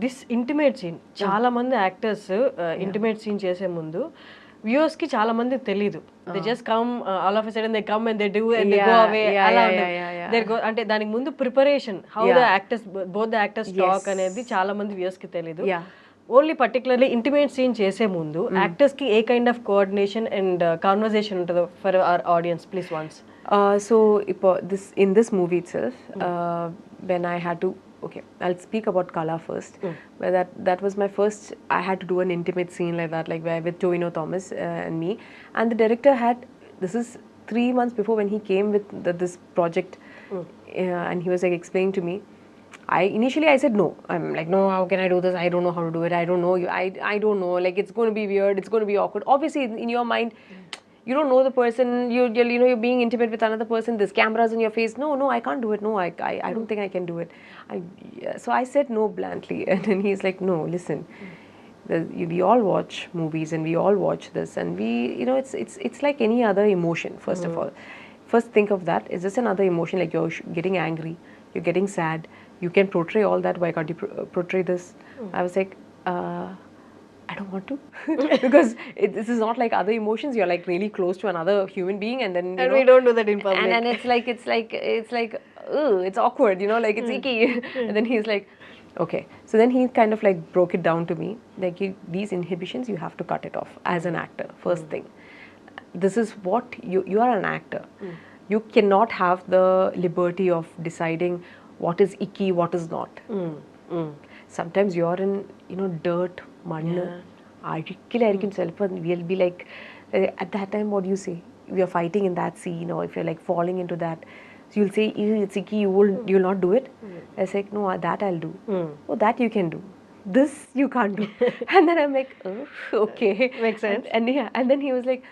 This intimate scene చాలా మంది actors intimate scene చేసే ముందు వ్యూవర్స్ కి చాలా మంది తెలియదు. They just come all of a sudden they come and they do and they go away అలా ఉంటుంది. అంటే దానికి ముందు preparation how the actors both the actors talk అనేది చాలా మంది వ్యూవర్స్ కి తెలియదు. ఓన్లీ పర్టికులర్లీ ఇంటిమేట్ సీన్ చేసే ముందు యాక్టర్స్ కి a kind of coordination and conversation ఉంటుందో for our audience please once. So in this movie itself, when I had to, okay, I'll speak about Kala first. Where that was my first. I had to do an intimate scene like that, like where with Tovino Thomas and me. And the director had. This is 3 months before when he came with this project, and he was like explaining to me. Initially I said no. I'm like, no, how can I do this? I don't know how to do it. I don't know. I don't know. Like it's going to be weird. It's going to be awkward. Obviously, in your mind. You don't know the person, you're being intimate with another person, there's cameras in your face. No, I can't do it. No, I don't think I can do it. So I said no bluntly. And then he's like, no, listen. We all watch movies and we all watch this. And it's like any other emotion, first of all. First think of that. It's just another emotion, like you're getting angry, you're getting sad. You can portray all that. Why can't you portray this? I was like, I don't want to because this is not like other emotions. You're like really close to another human being, and then we don't do that in public. And it's like it's awkward, like it's icky. And then he's like, okay. So then he kind of like broke it down to me, like these inhibitions you have to cut it off as an actor. First thing, this is what you are an actor. You cannot have the liberty of deciding what is icky, what is not. Sometimes you're in dirt, mud, we'll be like at that time what do you say, we are fighting in that scene, or if you're like falling into that, so you'll say it's icky, you'll not do it. I was like, no, that I'll do. Oh, that you can do, this you can't do. And then I'm like, oh, okay, makes sense. And then he was like,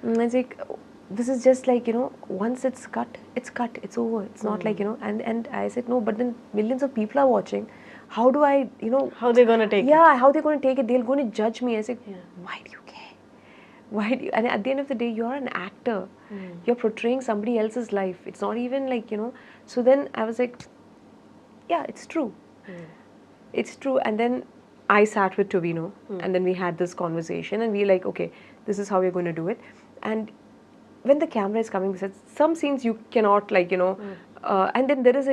I was like, this is just like once it's cut, it's over. It's not like and I said no, but then millions of people are watching. How do I, how they're going to take it? Yeah, how they're going to take it? They're going to judge me. I said, why do you care? Why do you? And at the end of the day, you're an actor. You're portraying somebody else's life. It's not even like, So then I was like, yeah, it's true. It's true. And then I sat with Tovino and then we had this conversation and we like, okay, this is how we're going to do it. And when the camera is coming, some scenes you cannot like, and then there is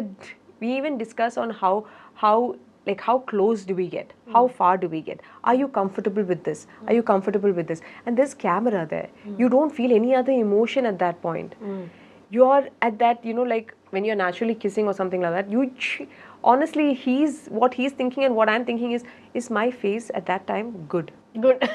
we even discuss on how close do we get? How far do we get? Are you comfortable with this? Are you comfortable with this? And there's camera there. You don't feel any other emotion at that point. You're at that, like when you're naturally kissing or something like that, honestly, what he's thinking and what I'm thinking is my face at that time good? Good.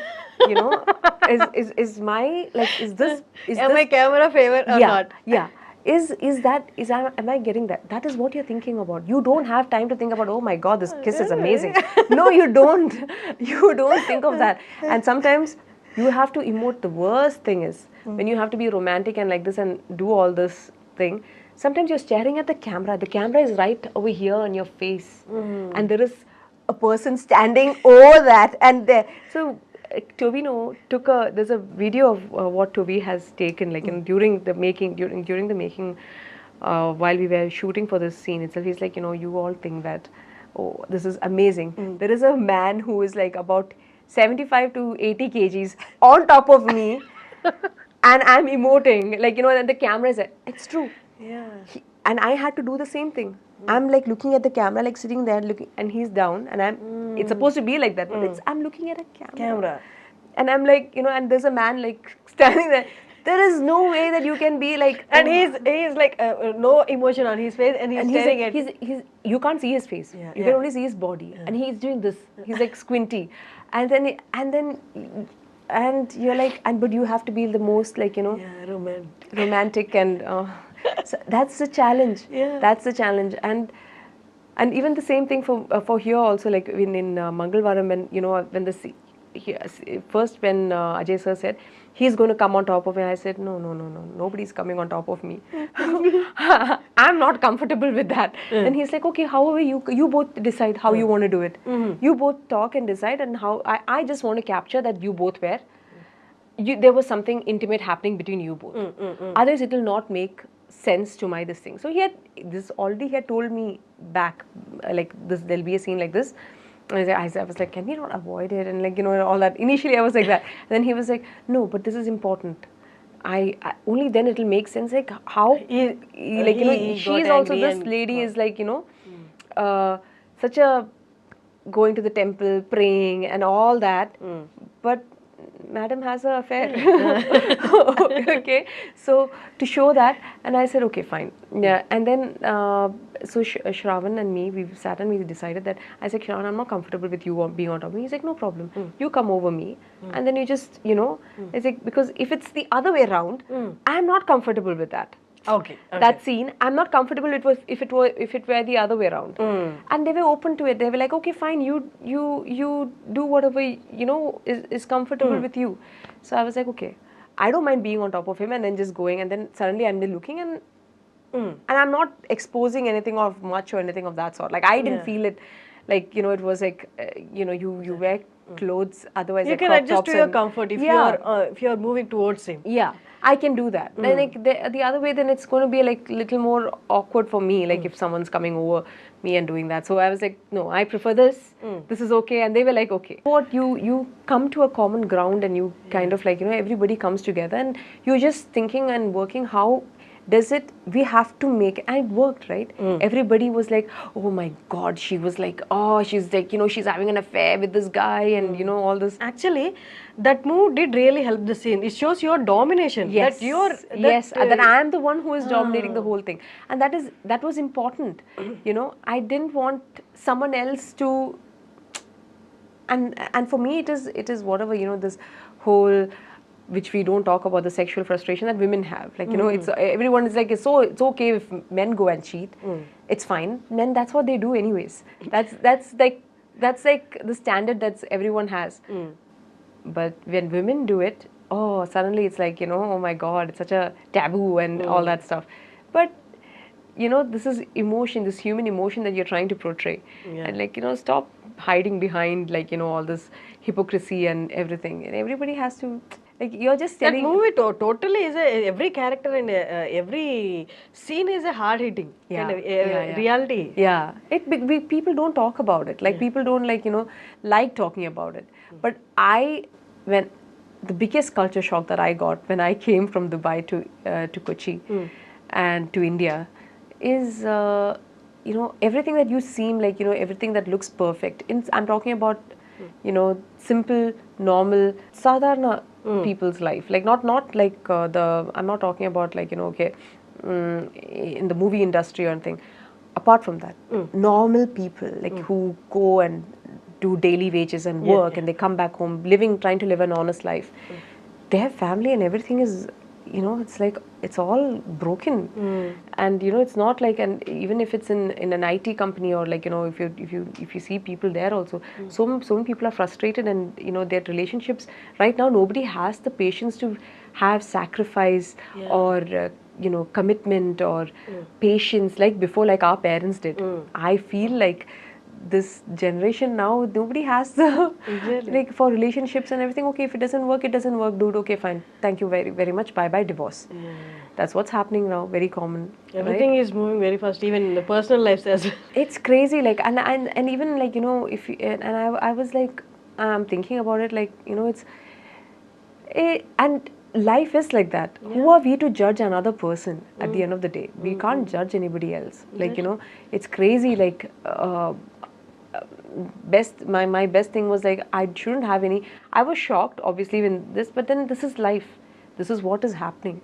Is my, like, is this... Am I camera favor or not? Yeah. Am I getting that? That is what you're thinking about. You don't have time to think about, oh my God, this kiss is amazing. No, you don't. You don't think of that. And sometimes you have to emote. The worst thing is when you have to be romantic and like this and do all this thing. Sometimes you're staring at the camera. The camera is right over here on your face. And there is a person standing over that and there. So Tovino there's a video of what Toby has taken like during the making while we were shooting for this scene itself. He's like, you all think that, oh, this is amazing. There is a man who is like about 75 to 80 kgs on top of me and I'm emoting like, and the camera is it's true. Yeah. And I had to do the same thing. I'm like looking at the camera, like sitting there looking, and he's down, and it's supposed to be like that, but I'm looking at a camera. And I'm like, and there's a man like standing there. There is no way that you can be like, and he's like no emotion on his face, and he's staring at. You can't see his face. You can only see his body, and he's doing this. He's like squinty, and you're like, but you have to be the most like romantic and. So that's the challenge. That's the challenge, and even the same thing for here also. Like in Mangalvaram, when first when Ajay sir said he's going to come on top of me, I said no, nobody's coming on top of me. I'm not comfortable with that. And he's like, okay, however you both decide how you want to do it. You both talk and decide, and how I just want to capture that you both were. There was something intimate happening between you both. Otherwise, it will not make sense to my this thing. So he had told me back like this. There'll be a scene like this. I was like, can we not avoid it? And like, all that. Initially, I was like that. And then he was like, no, but this is important. I only then it'll make sense. Like how, he she got is also, angry this and lady is like, such a going to the temple, praying and all that. But madam has an affair. Okay, so to show that, and I said, okay, fine. Yeah, and then so Shravan and me, we sat and we decided that, I said, Shravan, I'm not comfortable with you being on top of me. He's like, no problem. You come over me, and then you just, it's like, because if it's the other way around, I'm not comfortable with that. Okay. That scene, I'm not comfortable if it were the other way around. And they were open to it. They were like, okay, fine, you do whatever is comfortable with you. So I was like, okay, I don't mind being on top of him and then just going, and then suddenly I'm looking and I'm not exposing anything of much or anything of that sort. Like I didn't feel it, like it was like you wear clothes, otherwise You like can crop adjust tops to your and comfort if you're moving towards him. yeah, I can do that. Then like the other way, then it's going to be like little more awkward for me. Like if someone's coming over me and doing that. So I was like, no, I prefer this. This is okay. And they were like, okay. What you come to a common ground and you kind of like everybody comes together and you're just thinking and working how does it, we have to make, and it worked, right? Everybody was like, oh my god, she was like, oh, she's like, she's having an affair with this guy and all this. Actually, that move did really help the scene. It shows your domination. Yes, that I am the one who is dominating the whole thing, and that was important. I didn't want someone else to, and for me it is whatever this whole, which we don't talk about, the sexual frustration that women have. Like it's everyone is like, it's okay if men go and cheat. It's fine. Men, that's what they do anyways. That's like the standard that everyone has. But when women do it, oh, suddenly it's like oh my god, it's such a taboo and all that stuff. But this is emotion, this human emotion that you're trying to portray, and like stop hiding behind like all this hypocrisy and everything. And everybody has to, like, you're just telling. That movie totally is every character and every scene is a hard hitting kind of reality. Yeah, people don't talk about it. Like people don't like talking about it. But when the biggest culture shock that I got when I came from Dubai to Kochi and to India is everything that you seem like everything that looks perfect. I'm talking about simple, normal, sadharana people's life. Like not like I'm not talking about like okay in the movie industry or anything. Apart from that, normal people like who go and do daily wages and work and they come back home trying to live an honest life. They have family and everything is it's like it's all broken. And it's not like, and even if it's in an IT company or like if you see people there also, so many people are frustrated and their relationships right now, nobody has the patience to have sacrifice or commitment or patience like before, like our parents did. I feel like this generation now, nobody has the like for relationships and everything. Okay, if it doesn't work, it doesn't work, dude. Okay, fine, thank you very very much, bye bye, divorce. That's what's happening now, very common. Everything is moving very fast, even in the personal lives as well. It's crazy, like and even like if you, and I was like I'm thinking about it, like it's and life is like that. Who are we to judge another person at the end of the day? We can't judge anybody else. Like it's crazy. Like my best thing was like I shouldn't have any. I was shocked obviously when this, but then this is life. This is what is happening.